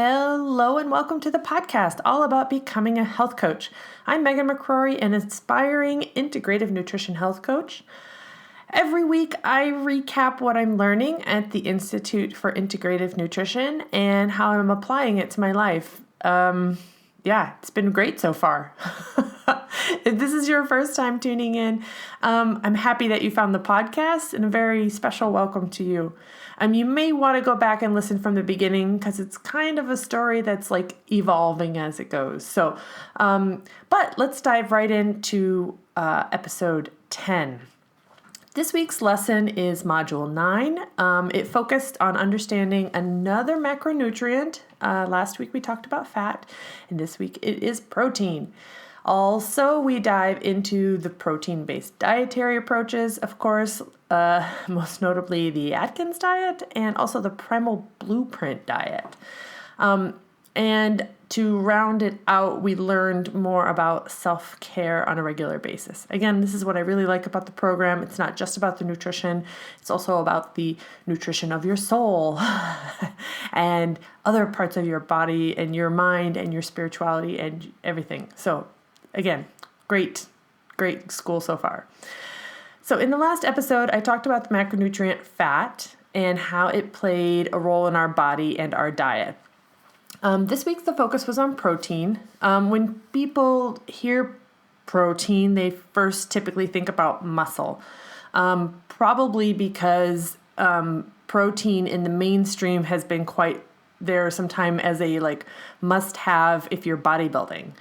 Hello and welcome to the podcast all about becoming a health coach. I'm Megan McCrory, an inspiring integrative nutrition health coach. Every week I recap what I'm learning at the Institute for Integrative Nutrition and how I'm applying it to my life. It's been great so far. If this is your first time tuning in, I'm happy that you found the podcast and a very special welcome to you. You may want to go back and listen from the beginning because it's kind of a story that's like evolving as it goes. But let's dive right into episode 10. This week's lesson is Module 9. It focused on understanding another macronutrient. Last week we talked about fat, and this week it is protein. Also, we dive into the protein-based dietary approaches, of course, most notably the Atkins diet and also the Primal Blueprint diet. And to round it out, we learned more about self-care on a regular basis. Again, this is what I really like about the program. It's not just about the nutrition. It's also about the nutrition of your soul and other parts of your body and your mind and your spirituality and everything. So again, great school so far. So in the last episode, I talked about the macronutrient fat and how it played a role in our body and our diet. This week, the focus was on protein. When people hear protein, they first typically think about muscle, probably because protein in the mainstream has been quite there sometime as a must-have if you're bodybuilding.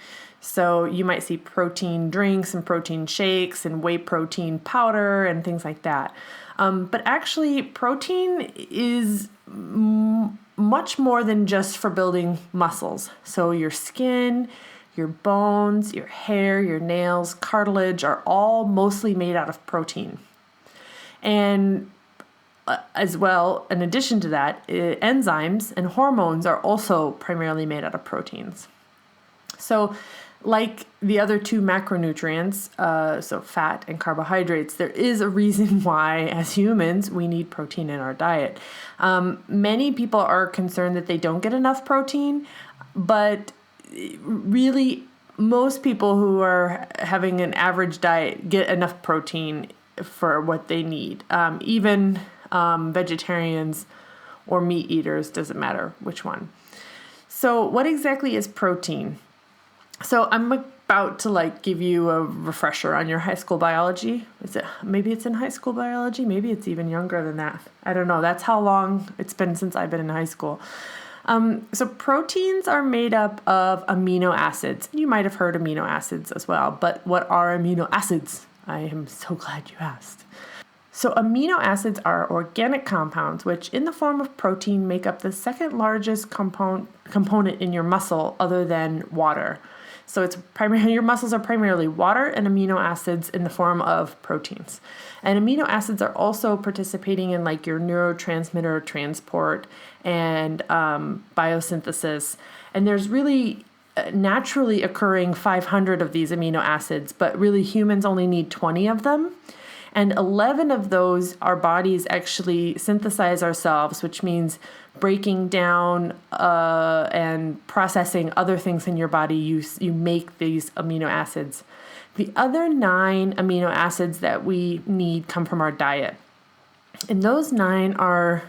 So you might see protein drinks and protein shakes and whey protein powder and things like that. But actually, protein is much more than just for building muscles. So your skin, your bones, your hair, your nails, cartilage are all mostly made out of protein. And as well, in addition to that, enzymes and hormones are also primarily made out of proteins. So like the other two macronutrients, so fat and carbohydrates, there is a reason why, as humans, we need protein in our diet. Many people are concerned that they don't get enough protein, but really, most people who are having an average diet get enough protein for what they need. Even vegetarians or meat eaters, doesn't matter which one. So what exactly is protein? So I'm about to give you a refresher on your high school biology. Maybe it's in high school biology. Maybe it's even younger than that. I don't know. That's how long it's been since I've been in high school. So proteins are made up of amino acids. You might have heard amino acids as well, but what are amino acids? I am so glad you asked. So amino acids are organic compounds, which in the form of protein make up the second largest component in your muscle other than water. So your muscles are primarily water and amino acids in the form of proteins. And amino acids are also participating in your neurotransmitter transport and biosynthesis. And there's really naturally occurring 500 of these amino acids, but really humans only need 20 of them. And 11 of those our bodies actually synthesize ourselves, which means breaking down and processing other things in your body. You make these amino acids. The other 9 amino acids that we need come from our diet. And those 9 are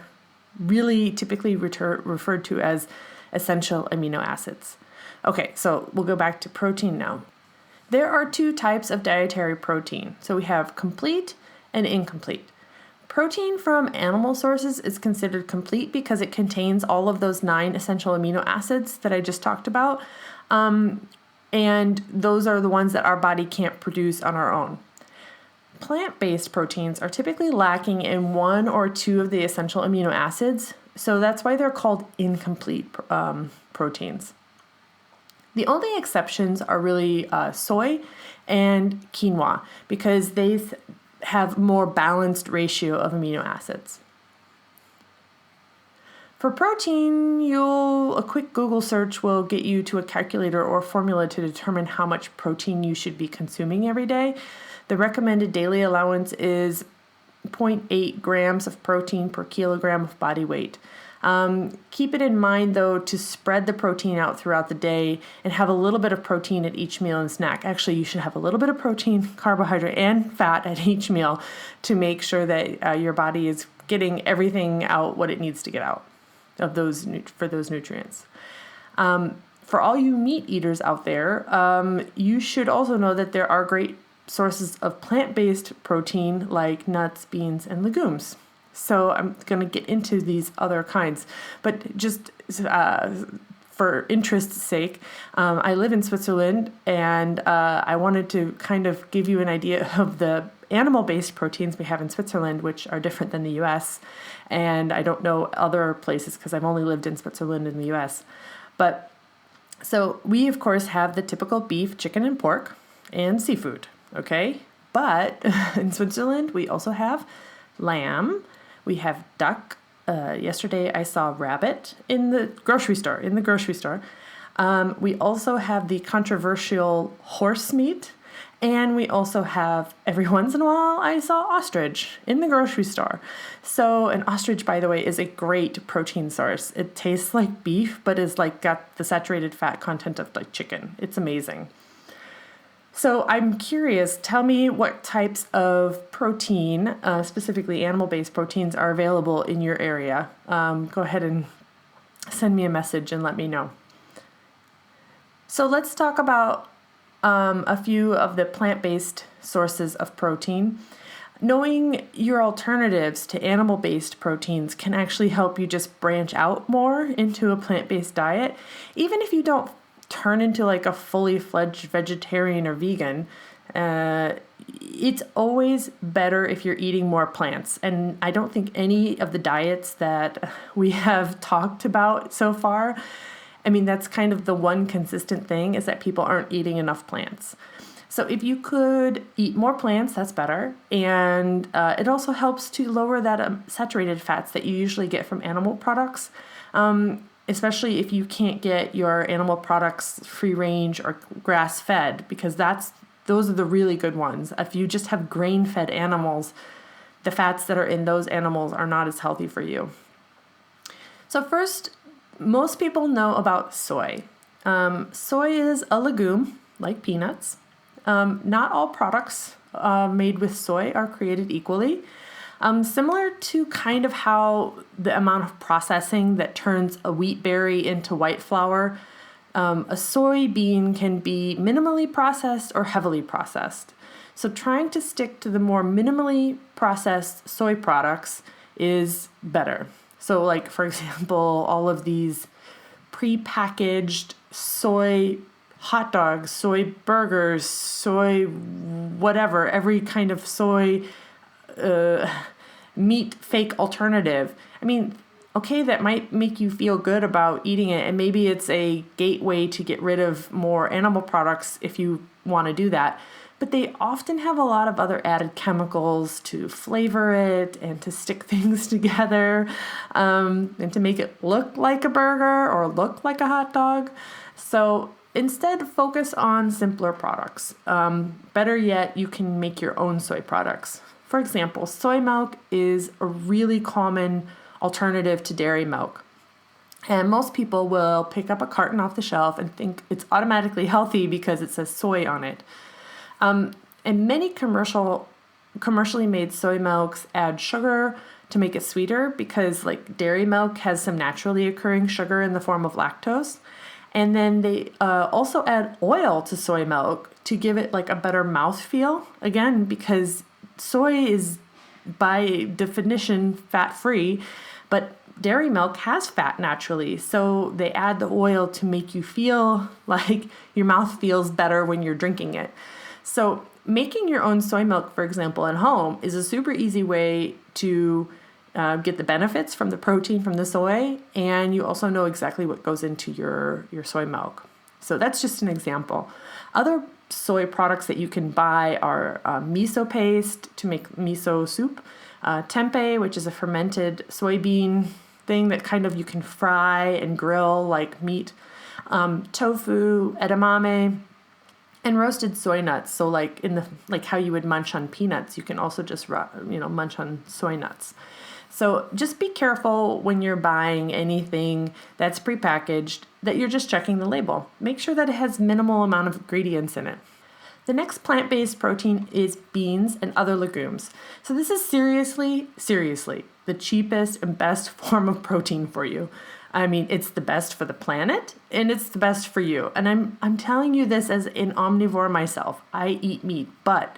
really typically referred to as essential amino acids. Okay, so we'll go back to protein now. There are 2 types of dietary protein. So we have complete and incomplete. Protein from animal sources is considered complete because it contains all of those 9 essential amino acids that I just talked about. And those are the ones that our body can't produce on our own. Plant-based proteins are typically lacking in 1 or 2 of the essential amino acids. So that's why they're called incomplete proteins. The only exceptions are really soy and quinoa because they have more balanced ratio of amino acids. For protein, a quick Google search will get you to a calculator or formula to determine how much protein you should be consuming every day. The recommended daily allowance is 0.8 grams of protein per kilogram of body weight. Keep it in mind, though, to spread the protein out throughout the day and have a little bit of protein at each meal and snack. Actually, you should have a little bit of protein, carbohydrate, and fat at each meal to make sure that your body is getting everything out what it needs to get out of those for those nutrients. For all you meat eaters out there, you should also know that there are great sources of plant-based protein like nuts, beans, and legumes. So I'm going to get into these other kinds, but just for interest's sake, I live in Switzerland, and I wanted to kind of give you an idea of the animal-based proteins we have in Switzerland, which are different than the U.S., and I don't know other places because I've only lived in Switzerland and the U.S. But so we, of course, have the typical beef, chicken, and pork, and seafood, okay? But in Switzerland, we also have lamb. We have duck. Yesterday I saw rabbit in the grocery store. We also have the controversial horse meat. And we also have, every once in a while, I saw ostrich in the grocery store. So an ostrich, by the way, is a great protein source. It tastes like beef, but is like got the saturated fat content of like chicken. It's amazing. So I'm curious, tell me what types of protein, specifically animal-based proteins, are available in your area. Go ahead and send me a message and let me know. So let's talk about a few of the plant-based sources of protein. Knowing your alternatives to animal-based proteins can actually help you just branch out more into a plant-based diet, even if you don't turn into like a fully fledged vegetarian or vegan. It's always better if you're eating more plants. And I don't think any of the diets that we have talked about so far, I mean, that's kind of the one consistent thing, is that people aren't eating enough plants. So if you could eat more plants, that's better. And it also helps to lower that saturated fats that you usually get from animal products. Especially if you can't get your animal products free range or grass fed, because those are the really good ones. If you just have grain fed animals, the fats that are in those animals are not as healthy for you. So first, most people know about soy. Soy is a legume like peanuts. Not all products made with soy are created equally. Similar to kind of how the amount of processing that turns a wheat berry into white flour, a soybean can be minimally processed or heavily processed. So trying to stick to the more minimally processed soy products is better. So like, for example, all of these pre-packaged soy hot dogs, soy burgers, soy whatever, every kind of soy meat fake alternative. I mean, okay, that might make you feel good about eating it, and maybe it's a gateway to get rid of more animal products if you want to do that. But they often have a lot of other added chemicals to flavor it and to stick things together, and to make it look like a burger or look like a hot dog. So instead, focus on simpler products. Better yet, you can make your own soy products. For example, soy milk is a really common alternative to dairy milk. And most people will pick up a carton off the shelf and think it's automatically healthy because it says soy on it. And many commercially made soy milks add sugar to make it sweeter, because like dairy milk has some naturally occurring sugar in the form of lactose. And then they also add oil to soy milk to give it like a better mouthfeel. Again, because soy is by definition fat-free, but dairy milk has fat naturally. So they add the oil to make you feel like your mouth feels better when you're drinking it. So making your own soy milk, for example, at home is a super easy way to get the benefits from the protein from the soy, and you also know exactly what goes into your soy milk. So that's just an example. Other soy products that you can buy are miso paste to make miso soup, tempeh, which is a fermented soybean thing that kind of you can fry and grill like meat, tofu, edamame, And roasted soy nuts. So like how you would munch on peanuts, you can also just munch on soy nuts. So just be careful when you're buying anything that's prepackaged that you're just checking the label. Make sure that it has minimal amount of ingredients in it. The next plant-based protein is beans and other legumes. So this is seriously the cheapest and best form of protein for you. I mean, it's the best for the planet and it's the best for you. And I'm telling you this as an omnivore myself. I eat meat, but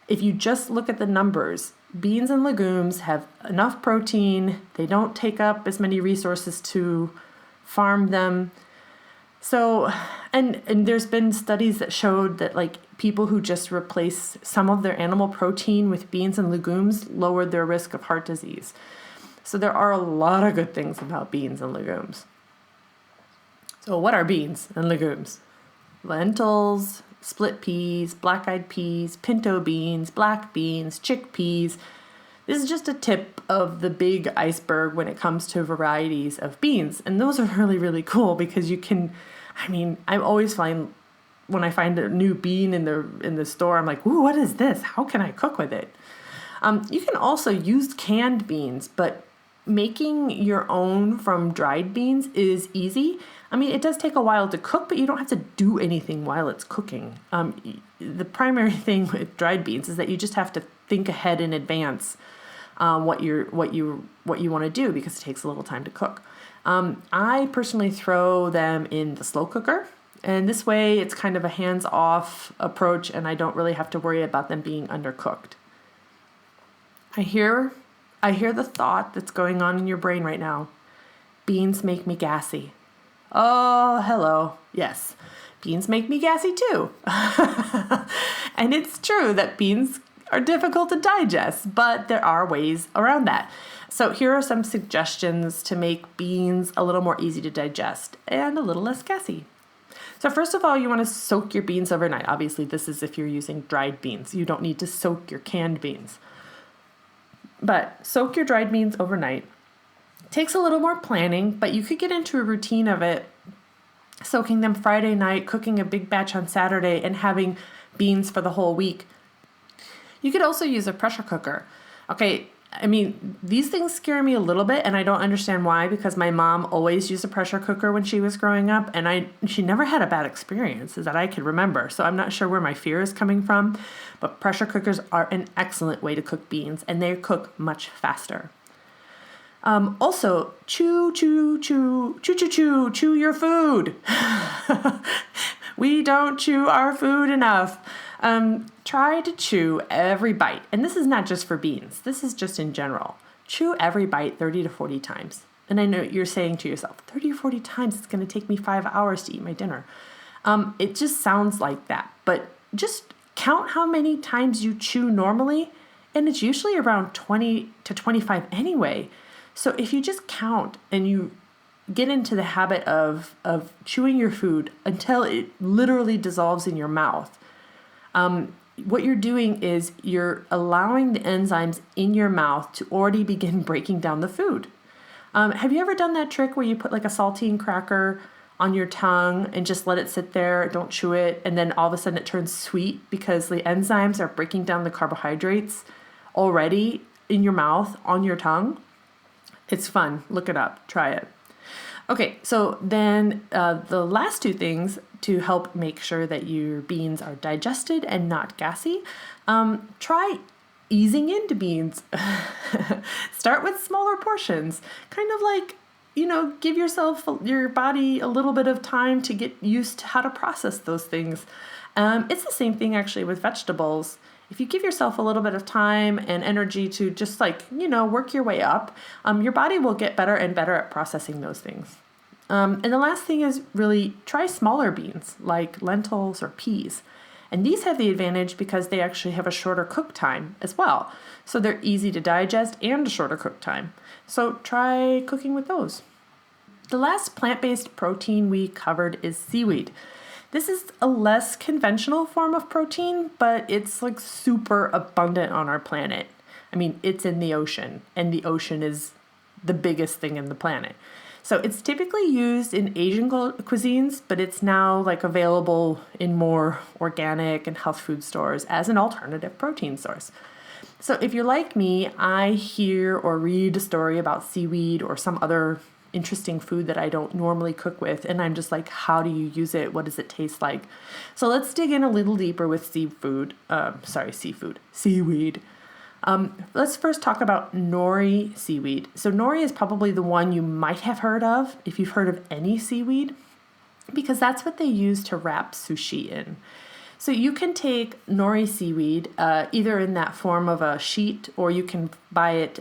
if you just look at the numbers, beans and legumes have enough protein. They don't take up as many resources to farm them. So, and there's been studies that showed that like people who just replace some of their animal protein with beans and legumes lowered their risk of heart disease. So there are a lot of good things about beans and legumes. So what are beans and legumes? Lentils, split peas, black-eyed peas, pinto beans, black beans, chickpeas. This is just a tip of the big iceberg when it comes to varieties of beans. And those are really, really cool because I always find when I find a new bean in the store, I'm like, ooh, what is this? How can I cook with it? You can also use canned beans, but making your own from dried beans is easy. I mean, it does take a while to cook, but you don't have to do anything while it's cooking. The primary thing with dried beans is that you just have to think ahead in advance what you want to do because it takes a little time to cook. I personally throw them in the slow cooker, and this way it's kind of a hands-off approach, and I don't really have to worry about them being undercooked. I hear the thought that's going on in your brain right now. Beans make me gassy. Oh, hello. Yes, beans make me gassy too. And it's true that beans are difficult to digest, but there are ways around that. So here are some suggestions to make beans a little more easy to digest and a little less gassy. So first of all, you want to soak your beans overnight. Obviously, this is if you're using dried beans. You don't need to soak your canned beans. But soak your dried beans overnight. Takes a little more planning, but you could get into a routine of it, soaking them Friday night, cooking a big batch on Saturday, and having beans for the whole week. You could also use a pressure cooker. Okay, I mean, these things scare me a little bit, and I don't understand why, because my mom always used a pressure cooker when she was growing up, and she never had a bad experience that I could remember. So I'm not sure where my fear is coming from, but pressure cookers are an excellent way to cook beans, and they cook much faster. Also, chew your food. We don't chew our food enough. Try to chew every bite. And this is not just for beans. This is just in general. Chew every bite 30 to 40 times. And I know you're saying to yourself, 30 or 40 times, it's going to take me 5 hours to eat my dinner. It just sounds like that. But just count how many times you chew normally. And it's usually around 20 to 25 anyway. So if you just count and you get into the habit of chewing your food until it literally dissolves in your mouth, what you're doing is you're allowing the enzymes in your mouth to already begin breaking down the food. Have you ever done that trick where you put like a saltine cracker on your tongue and just let it sit there, don't chew it, and then all of a sudden it turns sweet because the enzymes are breaking down the carbohydrates already in your mouth, on your tongue? It's fun. Look it up. Try it. Okay, so then the last two things to help make sure that your beans are digested and not gassy, try easing into beans. Start with smaller portions. Kind of like, give your body a little bit of time to get used to how to process those things. It's the same thing actually with vegetables. If you give yourself a little bit of time and energy to just work your way up, your body will get better and better at processing those things. And the last thing is really try smaller beans like lentils or peas. And these have the advantage because they actually have a shorter cook time as well. So they're easy to digest and a shorter cook time. So try cooking with those. The last plant-based protein we covered is seaweed. This is a less conventional form of protein, but it's like super abundant on our planet. I mean, it's in the ocean, and the ocean is the biggest thing in the planet. So it's typically used in Asian cuisines, but it's now like available in more organic and health food stores as an alternative protein source. So if you're like me, I hear or read a story about seaweed or some other interesting food that I don't normally cook with, and I'm just like, how do you use it? What does it taste like? So let's dig in a little deeper with seaweed. Let's first talk about nori seaweed. So nori is probably the one you might have heard of if you've heard of any seaweed, because that's what they use to wrap sushi in. So you can take nori seaweed either in that form of a sheet, or you can buy it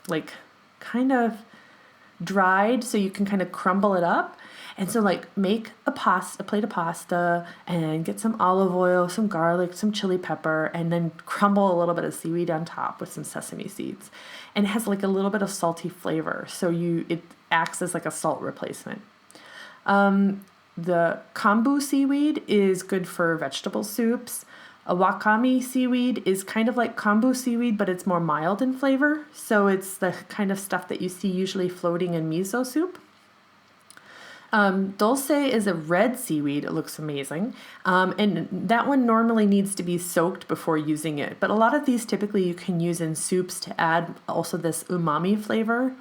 like kind of dried, so you can kind of crumble it up. And so like make a plate of pasta, and get some olive oil, some garlic, some chili pepper, and then crumble a little bit of seaweed on top with some sesame seeds. And it has like a little bit of salty flavor, so it acts as like a salt replacement. The kombu seaweed is good for vegetable soups. A wakame seaweed is kind of like kombu seaweed, but it's more mild in flavor. So it's the kind of stuff that you see usually floating in miso soup. Dulce is a red seaweed. It looks amazing. And that one normally needs to be soaked before using it. But a lot of these typically you can use in soups to add also this umami flavor.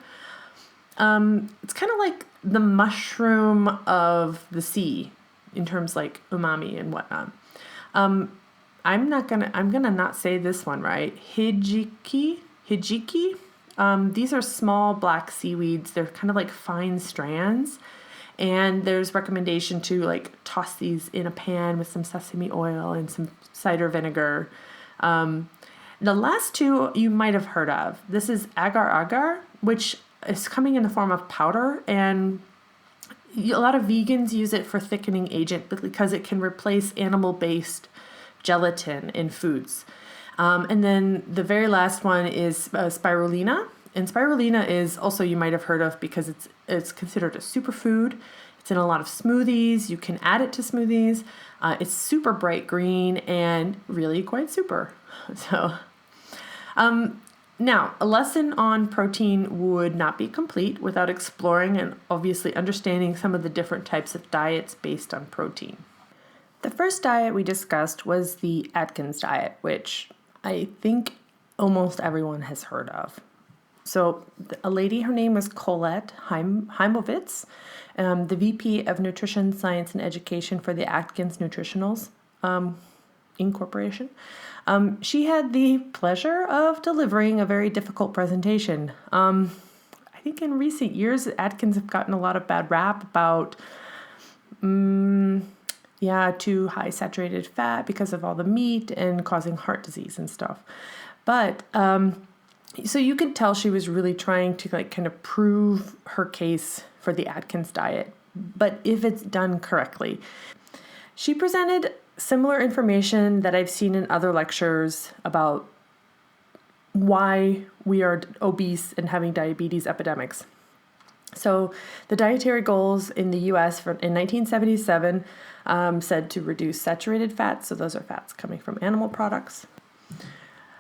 It's kind of like the mushroom of the sea in terms like umami and whatnot. I'm gonna not say this one right. Hijiki. These are small black seaweeds. They're kind of like fine strands. And there's recommendation to like toss these in a pan with some sesame oil and some cider vinegar. The last two you might have heard of. This is agar-agar, which is coming in the form of powder, and a lot of vegans use it for thickening agent because it can replace animal-based gelatin in foods. And then the very last one is spirulina. And spirulina is also, you might have heard of because it's considered a superfood. It's in a lot of smoothies. You can add it to smoothies. It's super bright green and really quite super. So, now, a lesson on protein would not be complete without exploring and obviously understanding some of the different types of diets based on protein. The first diet we discussed was the Atkins diet, which I think almost everyone has heard of. So a lady, her name was Colette Heimovitz, the VP of Nutrition, Science, and Education for the Atkins Nutritionals Incorporation. She had the pleasure of delivering a very difficult presentation. I think in recent years, Atkins have gotten a lot of bad rap about too high saturated fat because of all the meat and causing heart disease and stuff. But so you could tell she was really trying to like kind of prove her case for the Atkins diet, but if it's done correctly. She presented similar information that I've seen in other lectures about why we are obese and having diabetes epidemics. So the dietary goals in the U.S. in 1977 said to reduce saturated fats, so those are fats coming from animal products,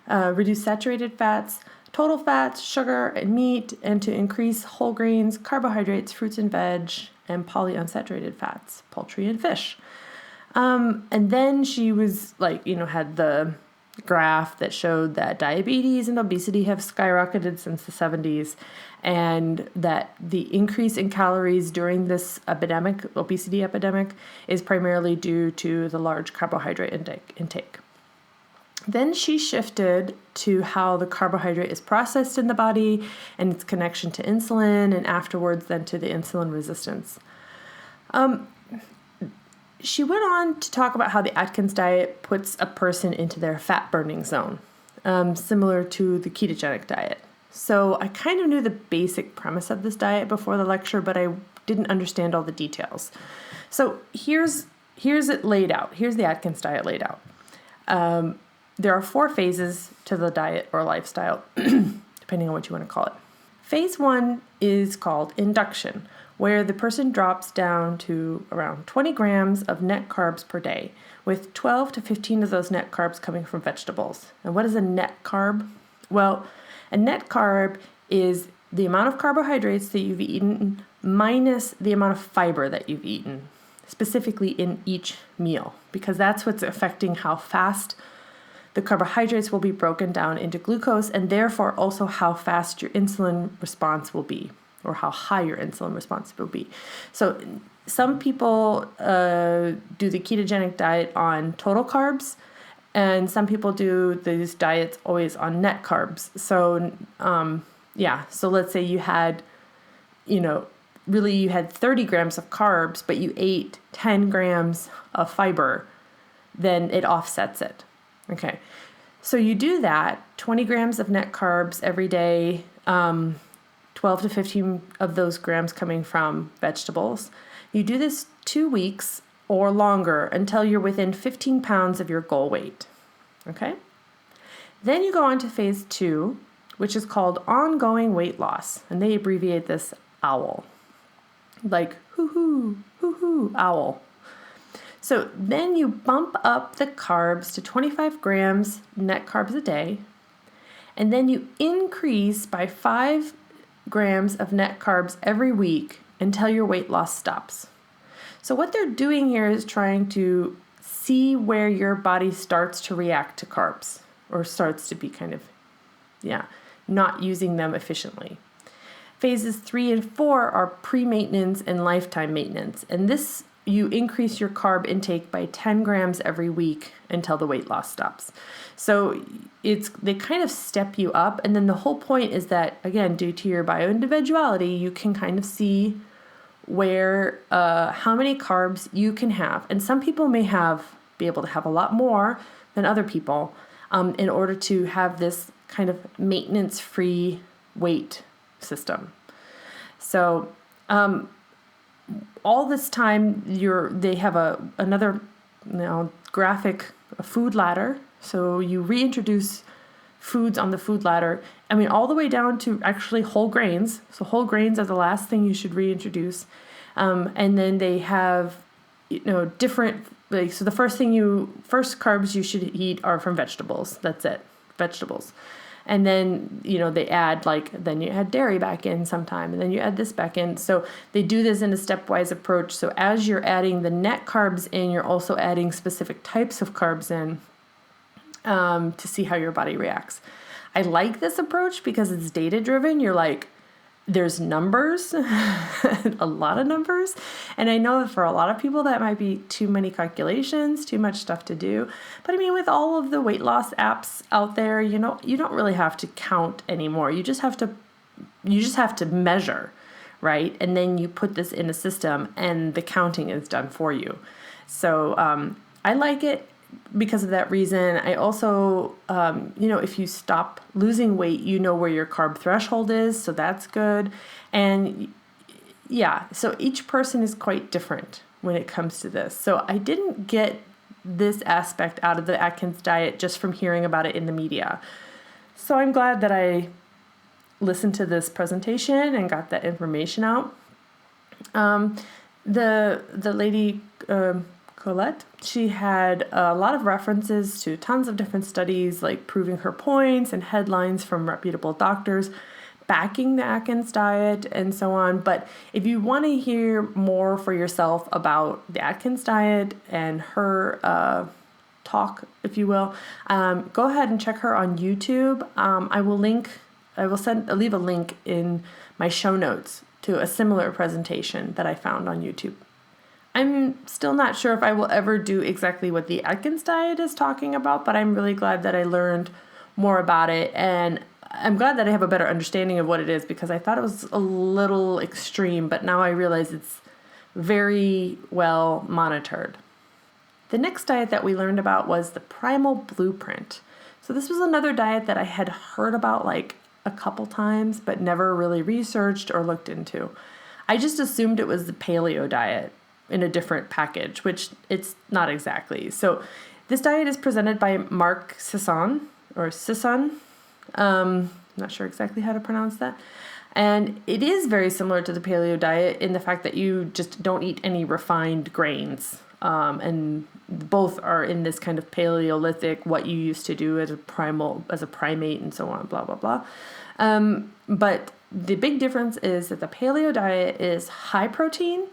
reduce saturated fats, total fats, sugar, and meat, and to increase whole grains, carbohydrates, fruits and veg, and polyunsaturated fats, poultry and fish. And then she was like, had the graph that showed that diabetes and obesity have skyrocketed since the 70s, and that the increase in calories during this obesity epidemic, is primarily due to the large carbohydrate intake. Then she shifted to how the carbohydrate is processed in the body and its connection to insulin, and afterwards then to the insulin resistance. She went on to talk about how the Atkins diet puts a person into their fat burning zone, similar to the ketogenic diet. So I kind of knew the basic premise of this diet before the lecture, but I didn't understand all the details. So here's it laid out. Here's the Atkins diet laid out. There are 4 phases to the diet or lifestyle, depending on what you want to call it. Phase 1 is called induction, where the person drops down to around 20 grams of net carbs per day, with 12 to 15 of those net carbs coming from vegetables. And what is a net carb? Well, a net carb is the amount of carbohydrates that you've eaten minus the amount of fiber that you've eaten, specifically in each meal, because that's what's affecting how fast the carbohydrates will be broken down into glucose, and therefore also how fast your insulin response will be, or how high your insulin response will be. So some people do the ketogenic diet on total carbs, and some people do these diets always on net carbs. So so let's say you had, you had 30 grams of carbs, but you ate 10 grams of fiber, then it offsets it. Okay, so you do that, 20 grams of net carbs every day, 12 to 15 of those grams coming from vegetables. You do this 2 weeks or longer until you're within 15 pounds of your goal weight. Okay, then you go on to phase 2, which is called ongoing weight loss, and they abbreviate this OWL, like hoo-hoo, OWL. So then you bump up the carbs to 25 grams net carbs a day, and then you increase by 5 grams of net carbs every week until your weight loss stops. So what they're doing here is trying to see where your body starts to react to carbs, or starts to be not using them efficiently. Phases 3 and 4 are pre-maintenance and lifetime maintenance. And this, you increase your carb intake by 10 grams every week until the weight loss stops. So they kind of step you up. And then the whole point is that, again, due to your bioindividuality, you can kind of see where, how many carbs you can have. And some people may be able to have a lot more than other people in order to have this kind of maintenance-free weight system. So all this time they have another graphic, a food ladder. So you reintroduce foods on the food ladder. I mean, all the way down to actually whole grains. So whole grains are the last thing you should reintroduce. And then they have different, so the first carbs you should eat are from vegetables. That's it, vegetables. And then, they add then you add dairy back in sometime, and then you add this back in. So they do this in a stepwise approach. So as you're adding the net carbs in, you're also adding specific types of carbs in to see how your body reacts. I like this approach because it's data driven. You're like, there's numbers, a lot of numbers. And I know that for a lot of people that might be too many calculations, too much stuff to do. But I mean, with all of the weight loss apps out there, you don't really have to count anymore. You just have to measure, right? And then you put this in a system and the counting is done for you. So I like it because of that reason. I also, if you stop losing weight, where your carb threshold is, so that's good. And so each person is quite different when it comes to this. So I didn't get this aspect out of the Atkins diet just from hearing about it in the media. So I'm glad that I listened to this presentation and got that information out. The lady, Colette, she had a lot of references to tons of different studies, like proving her points and headlines from reputable doctors backing the Atkins diet and so on. But if you want to hear more for yourself about the Atkins diet and her talk, if you will, go ahead and check her on YouTube. I'll leave a link in my show notes to a similar presentation that I found on YouTube. I'm still not sure if I will ever do exactly what the Atkins diet is talking about, but I'm really glad that I learned more about it, and I'm glad that I have a better understanding of what it is, because I thought it was a little extreme, but now I realize it's very well monitored. The next diet that we learned about was the Primal Blueprint. So this was another diet that I had heard about a couple times, but never really researched or looked into. I just assumed it was the Paleo diet in a different package, which it's not exactly. So this diet is presented by Mark Sisson, not sure exactly how to pronounce that. And it is very similar to the Paleo diet in the fact that you just don't eat any refined grains. And both are in this kind of Paleolithic, what you used to do as a primate and so on, blah, blah, blah. But the big difference is that the paleo diet is high protein,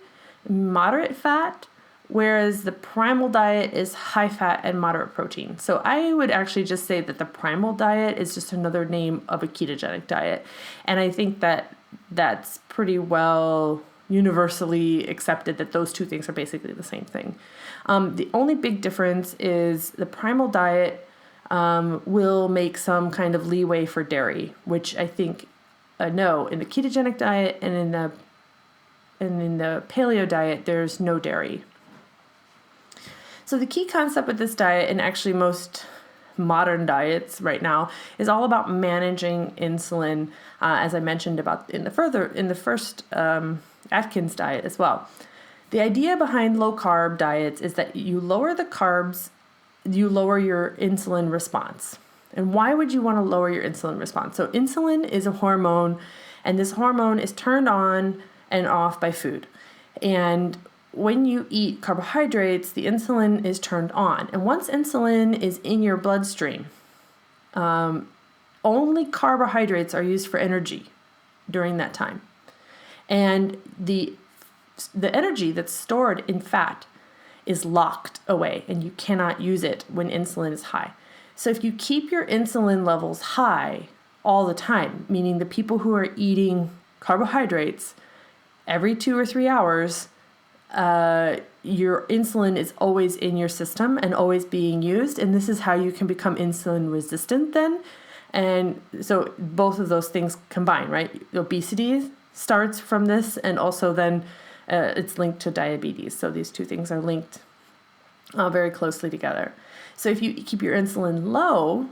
moderate fat, whereas the primal diet is high fat and moderate protein. So I would actually just say that the primal diet is just another name of a ketogenic diet. And I think that that's pretty well universally accepted that those two things are basically the same thing. The only big difference is the primal diet will make some kind of leeway for dairy, which I think no, in the ketogenic diet and in the paleo diet, there's no dairy. So the key concept with this diet, and actually most modern diets right now, is all about managing insulin, as I mentioned about in the first Atkins diet as well. The idea behind low carb diets is that you lower the carbs, you lower your insulin response. And why would you want to lower your insulin response? So insulin is a hormone, and this hormone is turned on and off by food. And when you eat carbohydrates, the insulin is turned on. And once insulin is in your bloodstream, only carbohydrates are used for energy during that time. And the energy that's stored in fat is locked away, and you cannot use it when insulin is high. So if you keep your insulin levels high all the time, meaning the people who are eating carbohydrates every 2 or 3 hours, your insulin is always in your system and always being used. And this is how you can become insulin resistant then. And so both of those things combine, right? Obesity starts from this, and also then it's linked to diabetes. So these two things are linked very closely together. So if you keep your insulin low,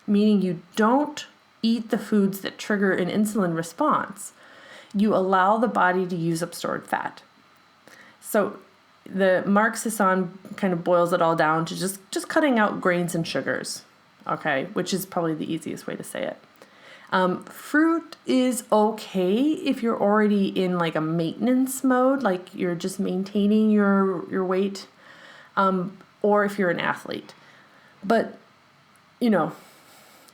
meaning you don't eat the foods that trigger an insulin response, you allow the body to use up stored fat. So the Mark Sisson kind of boils it all down to just cutting out grains and sugars, okay, which is probably the easiest way to say it. Fruit is okay if you're already in like a maintenance mode, like you're just maintaining your weight, or if you're an athlete. But,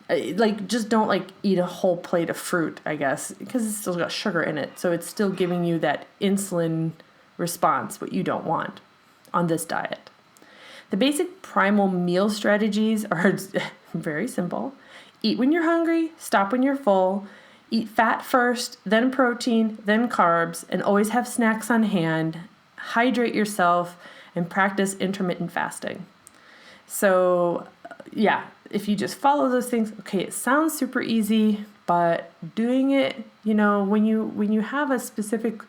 like just don't like eat a whole plate of fruit, I guess, because it's still got sugar in it. So it's still giving you that insulin response, what you don't want on this diet. The basic primal meal strategies are very simple. Eat when you're hungry, stop when you're full, eat fat first, then protein, then carbs, and always have snacks on hand, hydrate yourself, and practice intermittent fasting. So yeah, if you just follow those things, okay, it sounds super easy, but doing it, when you have a specific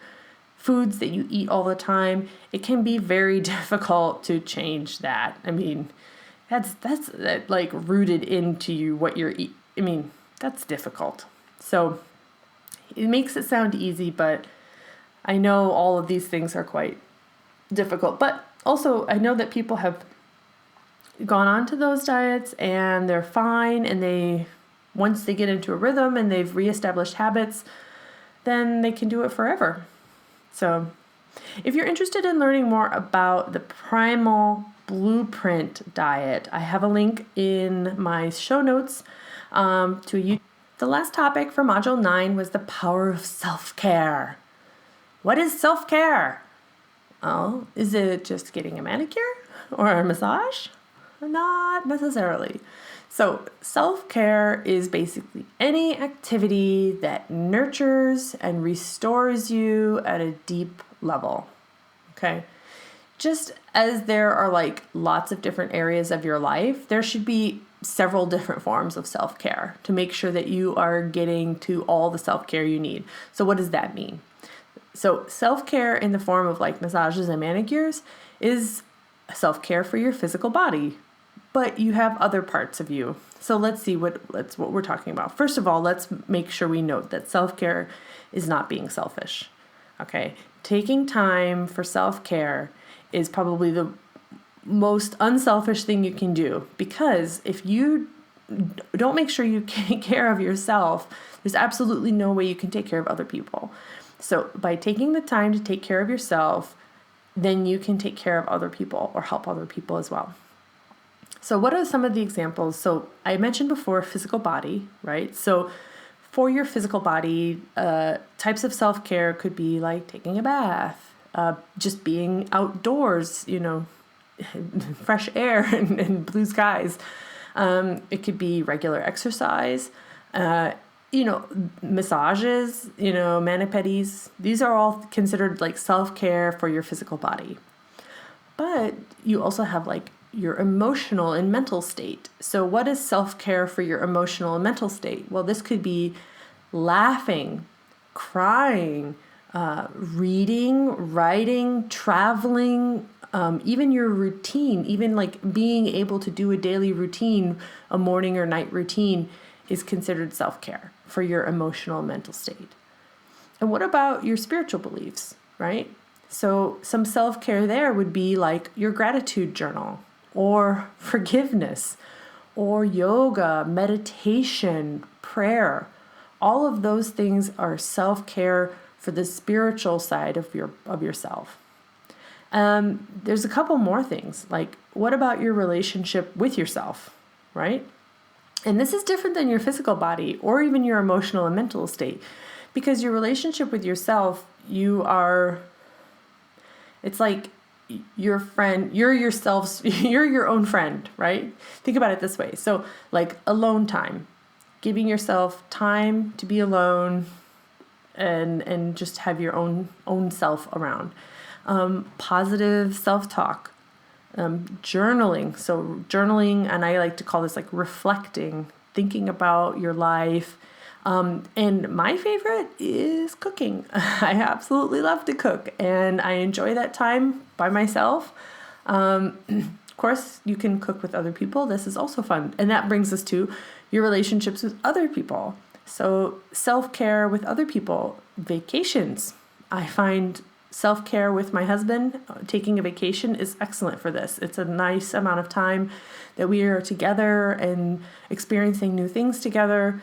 foods that you eat all the time, it can be very difficult to change that. I mean, that's like rooted into you, what you're eating. I mean, that's difficult. So it makes it sound easy, but I know all of these things are quite difficult. But also I know that people have gone on to those diets and they're fine, and once they get into a rhythm and they've reestablished habits, then they can do it forever. So if you're interested in learning more about the Primal Blueprint diet, I have a link in my show notes to you. The last topic for Module 9 was the power of self-care. What is self-care? Oh, is it just getting a manicure or a massage? Not necessarily. So self-care is basically any activity that nurtures and restores you at a deep level. Okay? Just as there are like lots of different areas of your life, there should be several different forms of self-care to make sure that you are getting to all the self-care you need. So what does that mean? So self-care in the form of like massages and manicures is self-care for your physical body, but you have other parts of you. So let's see what we're talking about. First of all, let's make sure we note that self-care is not being selfish. Okay? Taking time for self-care is probably the most unselfish thing you can do, because if you don't make sure you take care of yourself, there's absolutely no way you can take care of other people. So by taking the time to take care of yourself, then you can take care of other people or help other people as well. So what are some of the examples? So I mentioned before physical body, right? So for your physical body, types of self-care could be like taking a bath, just being outdoors, fresh air and blue skies. It could be regular exercise, massages, mani-pedis. These are all considered like self-care for your physical body. But you also have like your emotional and mental state. So what is self-care for your emotional and mental state? Well, this could be laughing, crying, reading, writing, traveling, even your routine, even like being able to do a daily routine, a morning or night routine is considered self-care for your emotional and mental state. And what about your spiritual beliefs, right? So some self-care there would be like your gratitude journal or forgiveness or yoga, meditation, prayer. All of those things are self-care for the spiritual side of yourself. There's a couple more things, like what about your relationship with yourself, right? And this is different than your physical body or even your emotional and mental state, because your relationship with yourself, it's like your friend, you're yourself, you're your own friend, right? Think about it this way. So like alone time, giving yourself time to be alone and just have your own self around. Positive self-talk, journaling. So journaling, and I like to call this like reflecting, thinking about your life. And my favorite is cooking. I absolutely love to cook and I enjoy that time by myself. Of course, you can cook with other people. This is also fun. And that brings us to your relationships with other people. So self-care with other people, vacations. I find self-care with my husband, taking a vacation is excellent for this. It's a nice amount of time that we are together and experiencing new things together.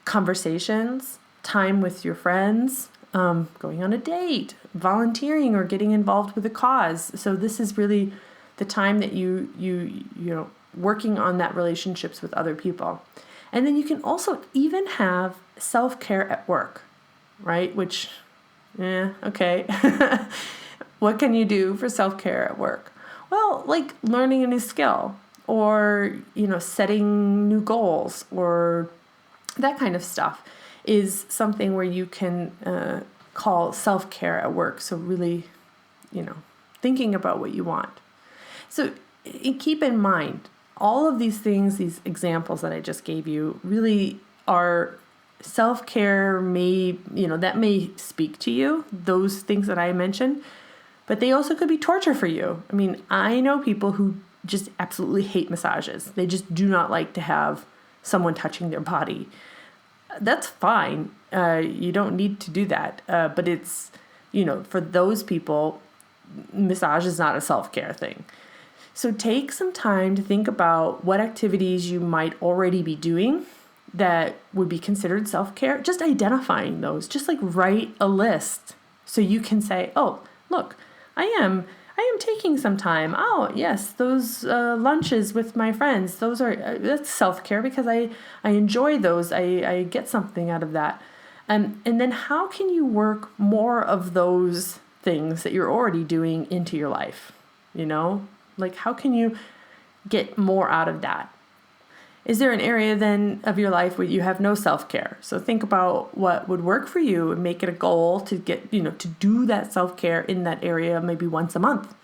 Conversations, time with your friends, going on a date, volunteering or getting involved with a cause. So this is really the time that you working on that relationships with other people. And then you can also even have self-care at work, right? Which, okay. What can you do for self-care at work? Well, like learning a new skill or, setting new goals or that kind of stuff is something where you can call self-care at work. So really, thinking about what you want. So keep in mind, all of these things, these examples that I just gave you really are self-care that may speak to you, those things that I mentioned, but they also could be torture for you. I mean, I know people who just absolutely hate massages. They just do not like to have someone touching their body. That's fine. You don't need to do that. But it's, for those people, massage is not a self-care thing. So take some time to think about what activities you might already be doing that would be considered self-care. Just identifying those, just like write a list so you can say, oh, look, I am taking some time. Oh, yes, those lunches with my friends, that's self-care because I enjoy those. I get something out of that. And then how can you work more of those things that you're already doing into your life? Like how can you get more out of that? Is there an area then of your life where you have no self-care? So think about what would work for you and make it a goal to get, to do that self-care in that area maybe once a month,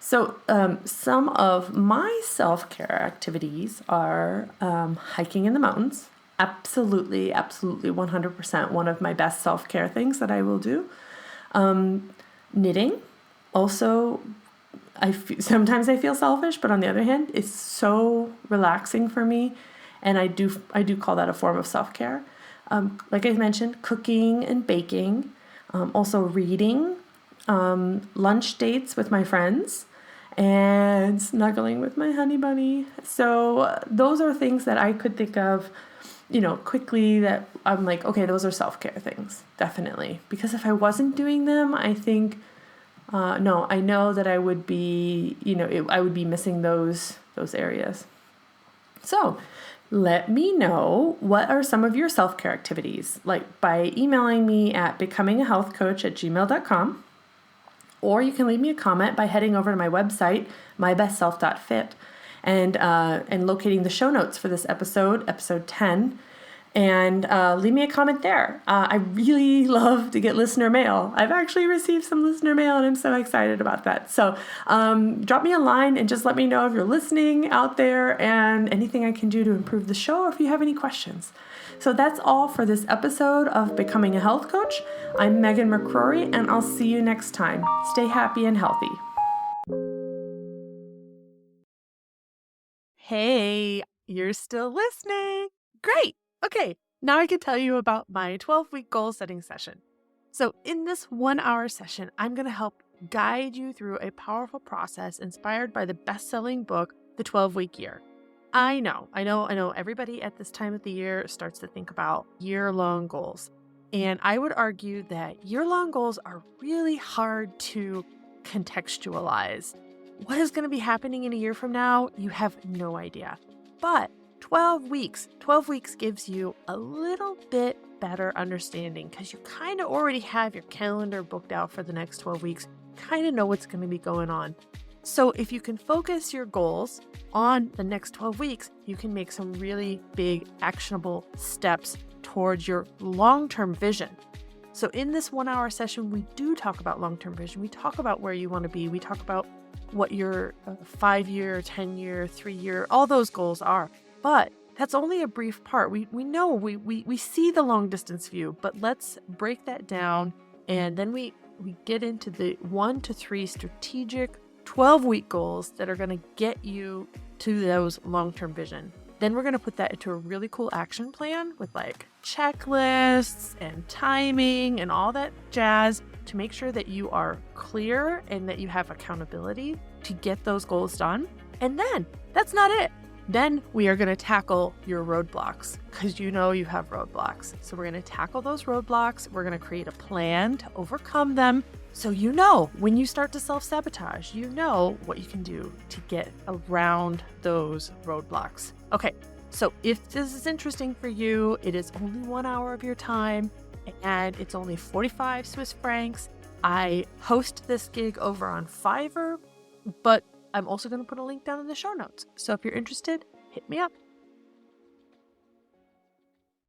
So some of my self-care activities are hiking in the mountains. Absolutely, 100% one of my best self-care things that I will do. Knitting, also sometimes I feel selfish, but on the other hand, it's so relaxing for me. And I do call that a form of self-care. Like I mentioned, cooking and baking, also reading, lunch dates with my friends, and snuggling with my honey bunny. So those are things that I could think of, quickly that I'm like, okay, those are self-care things, definitely. Because if I wasn't doing them, I think, no, I know that I would be, I would be missing those areas. So Let me know what are some of your self-care activities, like by emailing me at becomingahealthcoach@gmail.com, or you can leave me a comment by heading over to my website, mybestself.fit, and locating the show notes for this episode 10, and leave me a comment there. I really love to get listener mail. I've actually received some listener mail, and I'm so excited about that. So drop me a line and just let me know if you're listening out there and anything I can do to improve the show, or if you have any questions. So that's all for this episode of Becoming a Health Coach. I'm Megan McCrory, and I'll see you next time. Stay happy and healthy. Hey, you're still listening. Great. Okay, now I can tell you about my 12-week goal setting session. So in this 1-hour session, I'm going to help guide you through a powerful process inspired by the best-selling book, The 12-Week Year. I know. Everybody at this time of the year starts to think about year-long goals. And I would argue that year-long goals are really hard to contextualize. What is going to be happening in a year from now? You have no idea. But 12 weeks gives you a little bit better understanding because you kind of already have your calendar booked out for the next 12 weeks, kind of know what's going to be going on. So if you can focus your goals on the next 12 weeks, you can make some really big actionable steps towards your long-term vision. So in this 1-hour session, we do talk about long-term vision. We talk about where you want to be. We talk about what your 5-year, 10-year, 3-year, all those goals are. But that's only a brief part. We know, we see the long distance view, but let's break that down. And then we get into the 1 to 3 strategic 12-week goals that are going to get you to those long-term vision. Then we're going to put that into a really cool action plan with like checklists and timing and all that jazz to make sure that you are clear and that you have accountability to get those goals done. And then that's not it. Then we are going to tackle your roadblocks because you know you have roadblocks. So we're going to tackle those roadblocks. We're going to create a plan to overcome them. So you know when you start to self-sabotage, you know what you can do to get around those roadblocks. Okay, so if this is interesting for you, it is only 1 hour of your time and it's only 45 Swiss francs. I host this gig over on Fiverr, but I'm also going to put a link down in the show notes. So if you're interested, hit me up.